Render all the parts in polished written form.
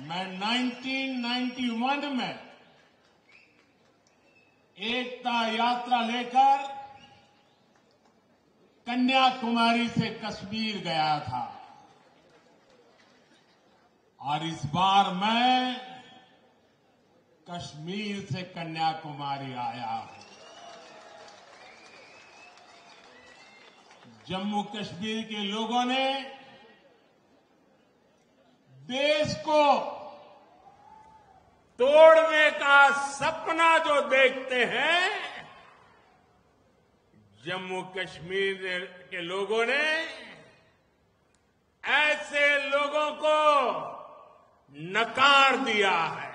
मैं 1991 में एकता यात्रा लेकर कन्याकुमारी से कश्मीर गया था और इस बार मैं कश्मीर से कन्याकुमारी आया हूं। जम्मू कश्मीर के लोगों ने देश को तोड़ने का सपना जो देखते हैं, जम्मू कश्मीर के लोगों ने ऐसे लोगों को नकार दिया है।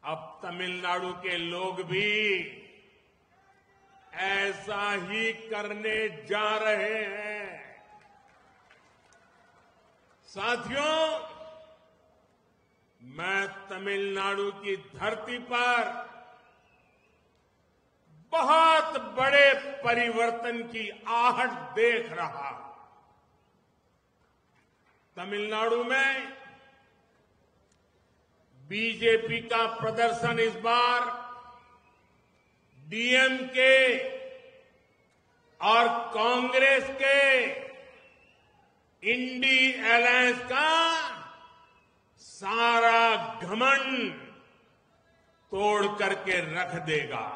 अब तमिलनाडु के लोग भी ऐसा ही करने जा रहे हैं। साथियों, मैं तमिलनाडु की धरती पर बहुत बड़े परिवर्तन की आहट देख रहा हूं। तमिलनाडु में बीजेपी का प्रदर्शन इस बार डीएमके और कांग्रेस के इंडी अलायंस का सारा घमंड तोड़ करके रख देगा।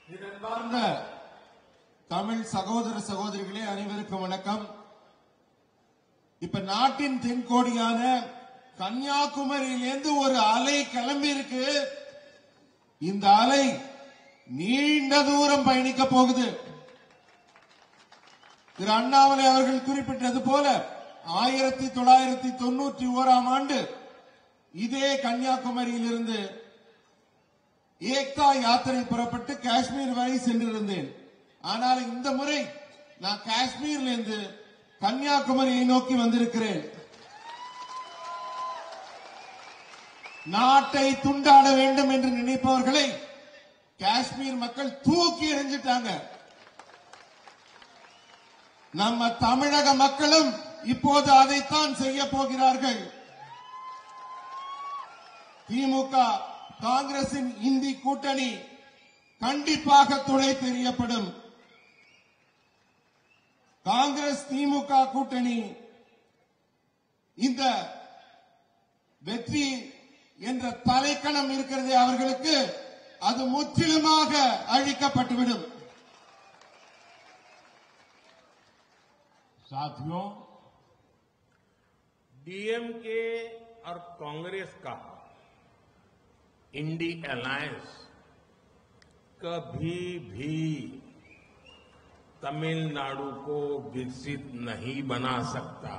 இதன்பார்ந்த தமிழ் சகோதர சகோதரிகளே, அனைவருக்கும் வணக்கம். இப்ப நாட்டின் தென்கோடியான கன்னியாகுமரியிலிருந்து ஒரு அலை கிளம்பி இருக்கு. இந்த அலை நீண்ட தூரம் பயணிக்க போகுது. திரு அண்ணாமலை அவர்கள் குறிப்பிட்டது போல 1991ஆம் ஆண்டு இதே கன்னியாகுமரியிலிருந்து ஏக்தா யாத்திரை புறப்பட்டு காஷ்மீர் வரை சென்றிருந்தேன். ஆனால் இந்த முறை நான் காஷ்மீரிலிருந்து கன்னியாகுமரியை நோக்கி வந்திருக்கிறேன். நாட்டை துண்டாட வேண்டும் என்று நினைப்பவர்களை காஷ்மீர் மக்கள் தூக்கி எறிஞ்சிட்டாங்க. நம்ம தமிழக மக்களும் இப்போது அதைத்தான் செய்ய போகிறார்கள். திமுக காங்கிரசின் இந்தி கூட்டணி கண்டிப்பாக துணை தெரியப்படும். காங்கிரஸ் திமுக கூட்டணி இந்த வெற்றி என்ற தலைக்கணம் இருக்கிறதே அவர்களுக்கு, அது முற்றிலுமாக அழிக்கப்பட்டுவிடும். साथियों, डीएमके और कांग्रेस का इंडी अलायंस कभी भी तमिलनाडु को विकसित नहीं बना सकता।